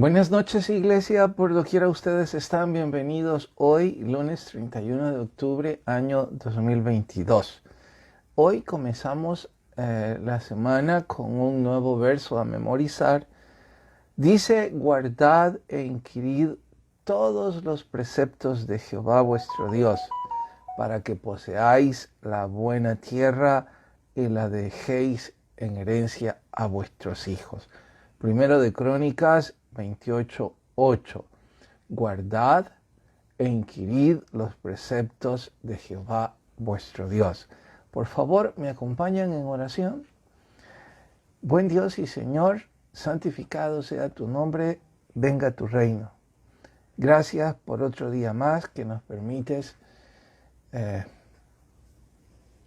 Buenas noches, iglesia, por doquiera ustedes están bienvenidos hoy, lunes 31 de octubre, año 2022. Hoy comenzamos la semana con un nuevo verso a memorizar. Dice, guardad e inquirid todos los preceptos de Jehová vuestro Dios, para que poseáis la buena tierra y la dejéis en herencia a vuestros hijos. Primero de Crónicas 28:8. Guardad e inquirid los preceptos de Jehová vuestro Dios. Por favor, ¿me acompañan en oración? Buen Dios y Señor, santificado sea tu nombre, venga tu reino. Gracias por otro día más que nos permites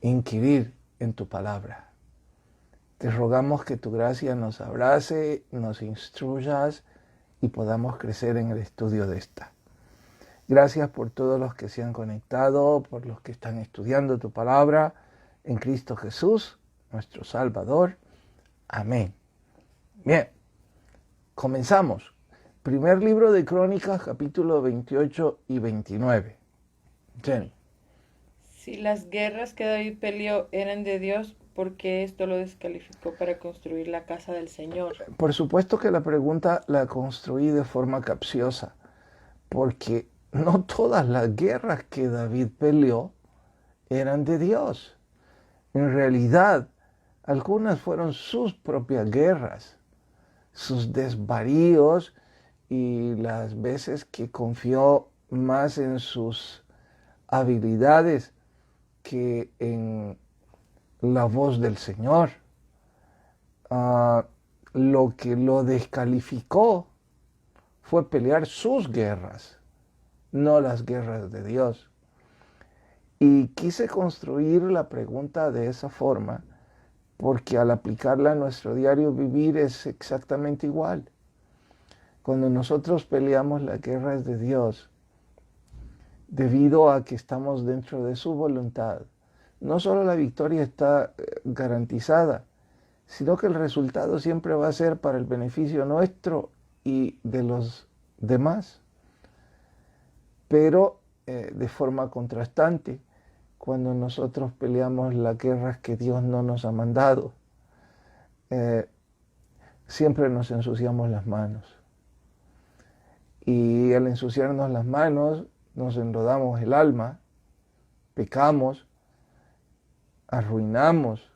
inquirir en tu palabra. Te rogamos que tu gracia nos abrace, nos instruyas y podamos crecer en el estudio de esta. Gracias por todos los que se han conectado, por los que están estudiando tu palabra en Cristo Jesús, nuestro Salvador. Amén. Bien, comenzamos. Primer libro de Crónicas, capítulo 28 y 29. Jenny. Si las guerras que David peleó eran de Dios, ¿por qué esto lo descalificó para construir la casa del Señor? Por supuesto que la pregunta la construí de forma capciosa, porque no todas las guerras que David peleó eran de Dios. En realidad, algunas fueron sus propias guerras, sus desvaríos y las veces que confió más en sus habilidades que en la voz del Señor. Lo que lo descalificó fue pelear sus guerras, no las guerras de Dios. Y quise construir la pregunta de esa forma porque al aplicarla a nuestro diario vivir es exactamente igual. Cuando nosotros peleamos las guerras de Dios, debido a que estamos dentro de su voluntad, no solo la victoria está garantizada, sino que el resultado siempre va a ser para el beneficio nuestro y de los demás. Pero de forma contrastante, cuando nosotros peleamos las guerras que Dios no nos ha mandado, siempre nos ensuciamos las manos. Y al ensuciarnos las manos, nos enlodamos el alma, pecamos, arruinamos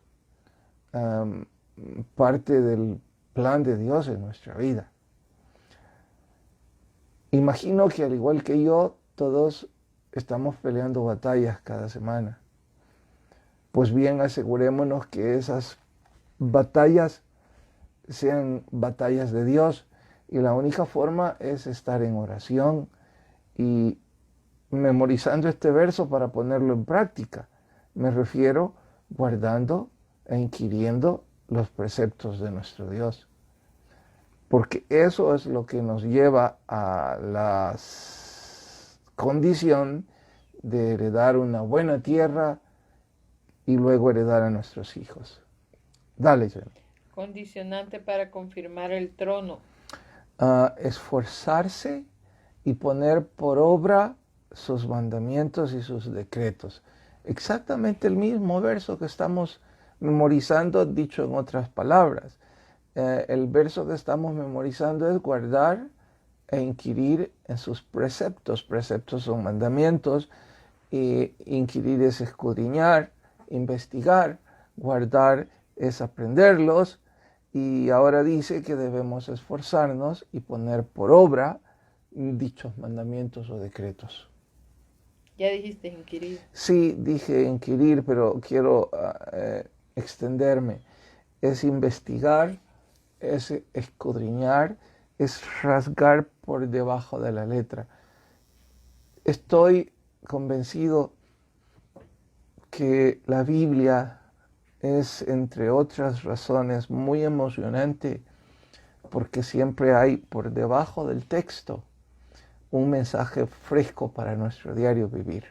parte del plan de Dios en nuestra vida. Imagino que al igual que yo, todos estamos peleando batallas cada semana. Pues bien, asegurémonos que esas batallas sean batallas de Dios, y la única forma es estar en oración y memorizando este verso para ponerlo en práctica. Me refiero guardando e inquiriendo los preceptos de nuestro Dios. Porque eso es lo que nos lleva a la condición de heredar una buena tierra y luego heredar a nuestros hijos. Dale, Jenny. Condicionante para confirmar el trono. Esforzarse y poner por obra sus mandamientos y sus decretos. Exactamente el mismo verso que estamos memorizando, dicho en otras palabras. El verso que estamos memorizando es guardar e inquirir en sus preceptos. Preceptos son mandamientos, y inquirir es escudriñar, investigar, guardar es aprenderlos, y ahora dice que debemos esforzarnos y poner por obra dichos mandamientos o decretos. Ya dijiste inquirir. Sí, dije inquirir, pero quiero extenderme. Es investigar, es escudriñar, es rasgar por debajo de la letra. Estoy convencido que la Biblia es, entre otras razones, muy emocionante porque siempre hay por debajo del texto un mensaje fresco para nuestro diario vivir.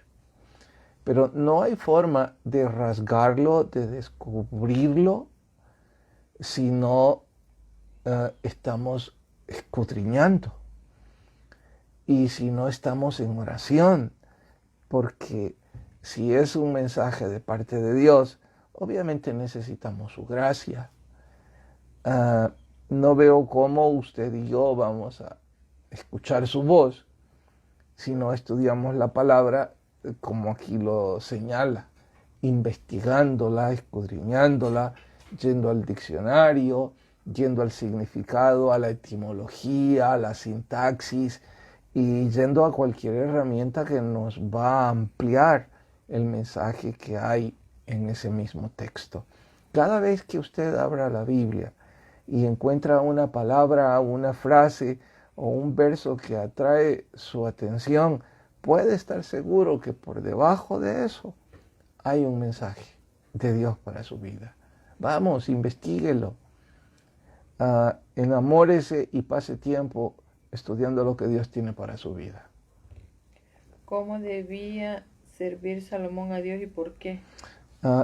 Pero no hay forma de rasgarlo, de descubrirlo, si no estamos escudriñando. Y si no estamos en oración, porque si es un mensaje de parte de Dios, obviamente necesitamos su gracia. No veo cómo usted y yo vamos a escuchar su voz si no estudiamos la palabra como aquí lo señala, investigándola, escudriñándola, yendo al diccionario, yendo al significado, a la etimología, a la sintaxis y yendo a cualquier herramienta que nos va a ampliar el mensaje que hay en ese mismo texto. Cada vez que usted abra la Biblia y encuentra una palabra, una frase o un verso que atrae su atención, puede estar seguro que por debajo de eso hay un mensaje de Dios para su vida. Vamos, investíguelo. Enamórese y pase tiempo estudiando lo que Dios tiene para su vida. ¿Cómo debía servir Salomón a Dios y por qué?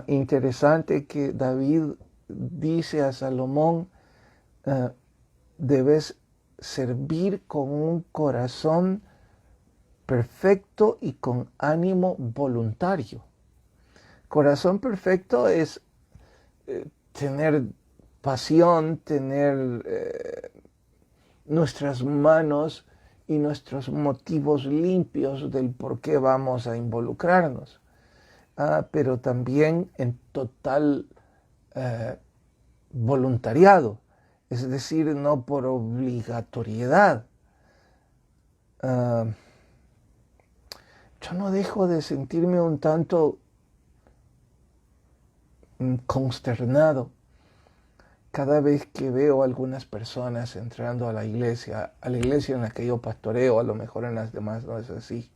Interesante que David dice a Salomón, debes servir con un corazón perfecto y con ánimo voluntario. Corazón perfecto es tener pasión, tener nuestras manos y nuestros motivos limpios del por qué vamos a involucrarnos, pero también en total voluntariado, es decir, no por obligatoriedad. Yo no dejo de sentirme un tanto consternado cada vez que veo a algunas personas entrando a la iglesia en la que yo pastoreo, a lo mejor en las demás no es así.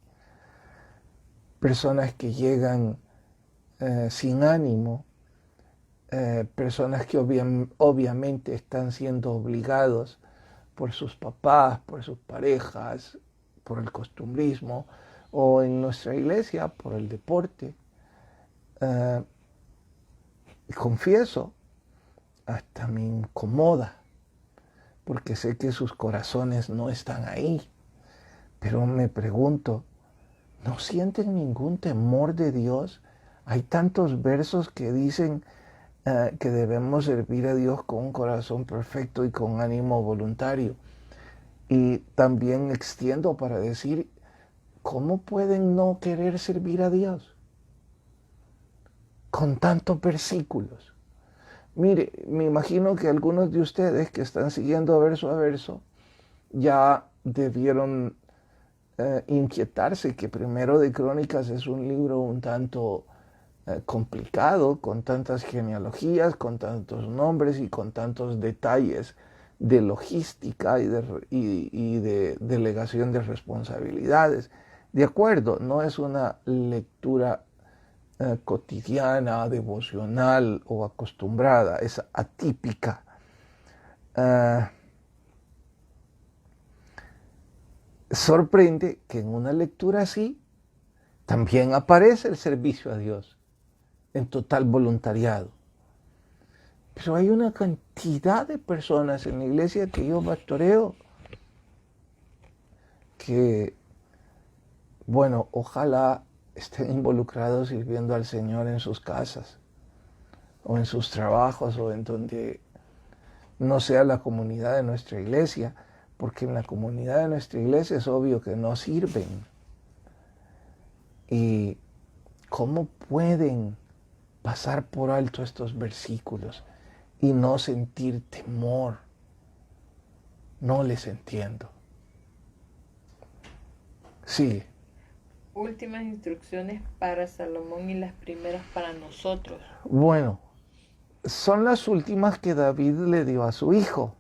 Personas que llegan sin ánimo, personas que obviamente están siendo obligados por sus papás, por sus parejas, por el costumbrismo, o en nuestra iglesia por el deporte. Confieso, hasta me incomoda, porque sé que sus corazones no están ahí. Pero me pregunto, ¿no sienten ningún temor de Dios? Hay tantos versos que dicen que debemos servir a Dios con un corazón perfecto y con ánimo voluntario. Y también extiendo para decir, ¿cómo pueden no querer servir a Dios? Con tantos versículos. Mire, me imagino que algunos de ustedes que están siguiendo verso a verso ya debieron inquietarse que Primero de Crónicas es un libro un tanto complicado, con tantas genealogías, con tantos nombres y con tantos detalles de logística y de delegación de responsabilidades. De acuerdo, no es una lectura cotidiana, devocional o acostumbrada, es atípica. Sorprende que en una lectura así también aparece el servicio a Dios en total voluntariado. Pero hay una cantidad de personas en la iglesia que yo pastoreo que, bueno, ojalá estén involucrados sirviendo al Señor en sus casas o en sus trabajos o en donde no sea la comunidad de nuestra iglesia, porque en la comunidad de nuestra iglesia es obvio que no sirven. ¿Y cómo pueden pasar por alto estos versículos y no sentir temor? No les entiendo. Sí. Últimas instrucciones para Salomón y las primeras para nosotros. Bueno, son las últimas que David le dio a su hijo,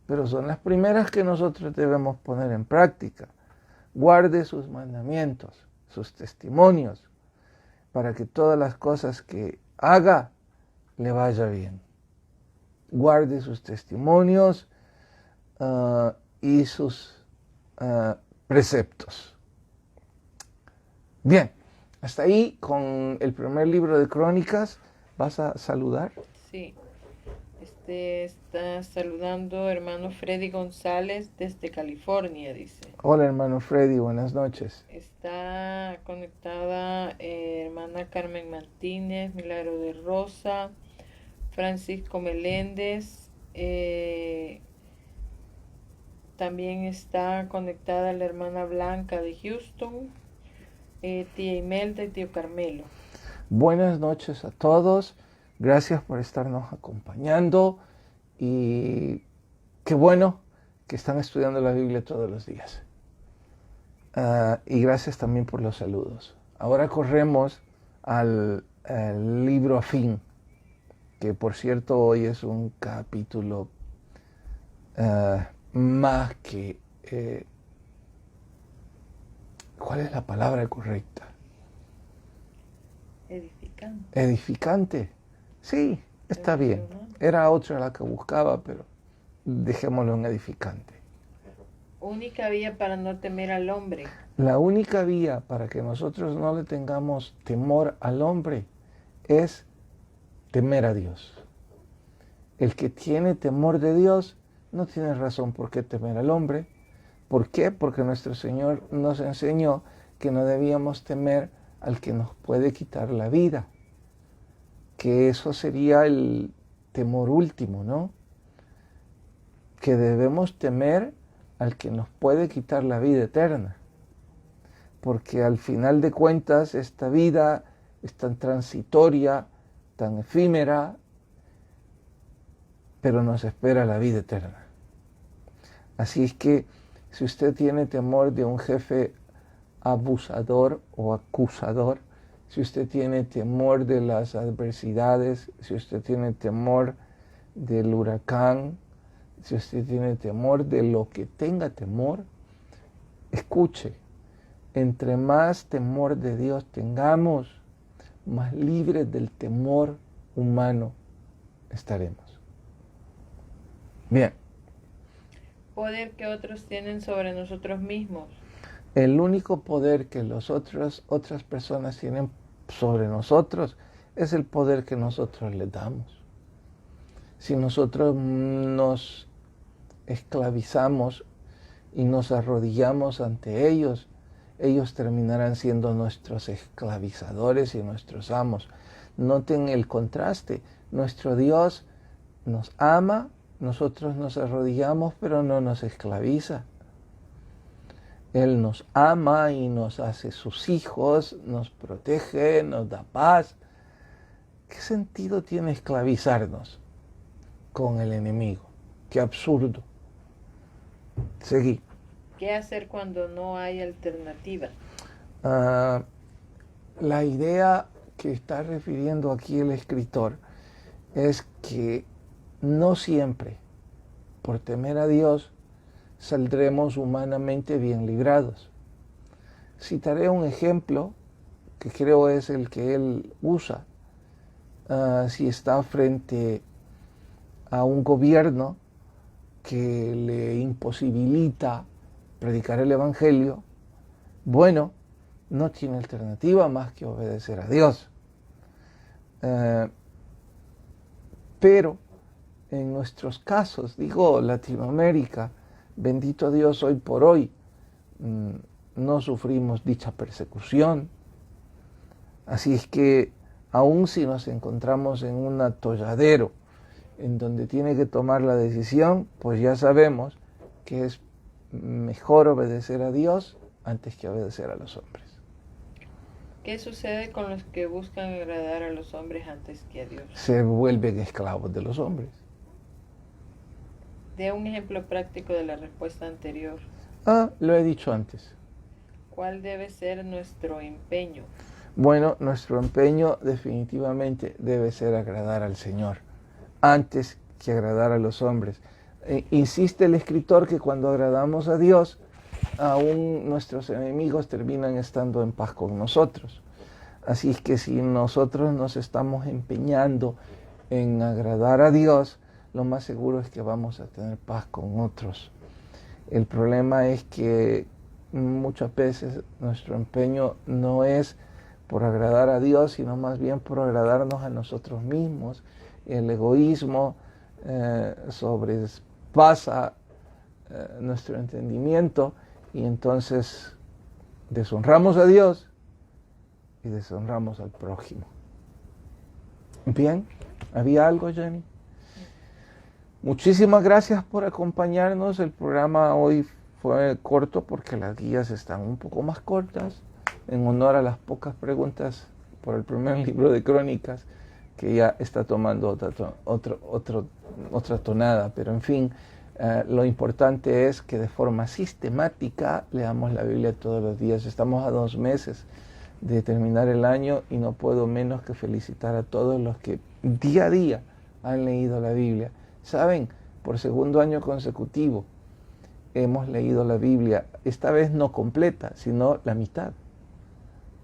pero son las primeras que nosotros debemos poner en práctica. Guarde sus mandamientos, sus testimonios, para que todas las cosas que haga le vaya bien. Guarde sus testimonios y sus preceptos. Bien, hasta ahí con el primer libro de Crónicas. ¿Vas a saludar? Sí. Está saludando hermano Freddy González desde California, dice. Hola hermano Freddy, buenas noches. Está conectada hermana Carmen Martínez, Milagro de Rosa, Francisco Meléndez. También está conectada la hermana Blanca de Houston, tía Imelda y tío Carmelo. Buenas noches a todos. Gracias por estarnos acompañando y qué bueno que están estudiando la Biblia todos los días. Y gracias también por los saludos. Ahora corremos al libro Afín, que por cierto hoy es un capítulo más que... ¿cuál es la palabra correcta? Edificante. Edificante. Sí, está bien. Era otra la que buscaba, pero dejémoslo en edificante. Única vía para no temer al hombre. La única vía para que nosotros no le tengamos temor al hombre es temer a Dios. El que tiene temor de Dios no tiene razón por qué temer al hombre. ¿Por qué? Porque nuestro Señor nos enseñó que no debíamos temer al que nos puede quitar la vida. Que eso sería el temor último, ¿no? Que debemos temer al que nos puede quitar la vida eterna. Porque al final de cuentas esta vida es tan transitoria, tan efímera, pero nos espera la vida eterna. Así es que si usted tiene temor de un jefe abusador o acusador, si usted tiene temor de las adversidades, si usted tiene temor del huracán, si usted tiene temor de lo que tenga temor, escuche, entre más temor de Dios tengamos, más libres del temor humano estaremos. Bien. Poder que otros tienen sobre nosotros mismos. El único poder que otras personas tienen sobre nosotros es el poder que nosotros les damos. Si nosotros nos esclavizamos y nos arrodillamos ante ellos, ellos terminarán siendo nuestros esclavizadores y nuestros amos. Noten el contraste. Nuestro Dios nos ama, nosotros nos arrodillamos, pero no nos esclaviza. Él nos ama y nos hace sus hijos, nos protege, nos da paz. ¿Qué sentido tiene esclavizarnos con el enemigo? Qué absurdo. Seguí. ¿Qué hacer cuando no hay alternativa? La idea que está refiriendo aquí el escritor es que no siempre, por temer a Dios, saldremos humanamente bien librados. Citaré un ejemplo que creo es el que él usa. Si está frente a un gobierno que le imposibilita predicar el Evangelio, bueno, no tiene alternativa más que obedecer a Dios. Pero en nuestros casos, digo Latinoamérica, bendito Dios, hoy por hoy no sufrimos dicha persecución. Así es que aun si nos encontramos en un atolladero en donde tiene que tomar la decisión, pues ya sabemos que es mejor obedecer a Dios antes que obedecer a los hombres. ¿Qué sucede con los que buscan agradar a los hombres antes que a Dios? Se vuelven esclavos de los hombres. Dé un ejemplo práctico de la respuesta anterior. Lo he dicho antes. ¿Cuál debe ser nuestro empeño? Bueno, nuestro empeño definitivamente debe ser agradar al Señor, antes que agradar a los hombres. Insiste el escritor que cuando agradamos a Dios, aún nuestros enemigos terminan estando en paz con nosotros. Así es que si nosotros nos estamos empeñando en agradar a Dios, lo más seguro es que vamos a tener paz con otros. El problema es que muchas veces nuestro empeño no es por agradar a Dios, sino más bien por agradarnos a nosotros mismos. El egoísmo sobrepasa nuestro entendimiento, y entonces deshonramos a Dios y deshonramos al prójimo. Bien, ¿había algo, Jenny? Muchísimas gracias por acompañarnos. El programa hoy fue corto porque las guías están un poco más cortas, en honor a las pocas preguntas por el primer libro de Crónicas, que ya está tomando otra tonada. Pero en fin, lo importante es que de forma sistemática leamos la Biblia todos los días. Estamos a 2 meses de terminar el año y no puedo menos que felicitar a todos los que día a día han leído la Biblia. Saben, por segundo año consecutivo hemos leído la Biblia, esta vez no completa, sino la mitad.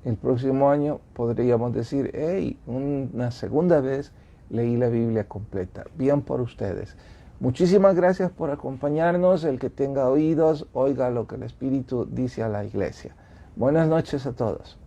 El próximo año podríamos decir, hey, una segunda vez leí la Biblia completa. Bien por ustedes. Muchísimas gracias por acompañarnos. El que tenga oídos, oiga lo que el Espíritu dice a la iglesia. Buenas noches a todos.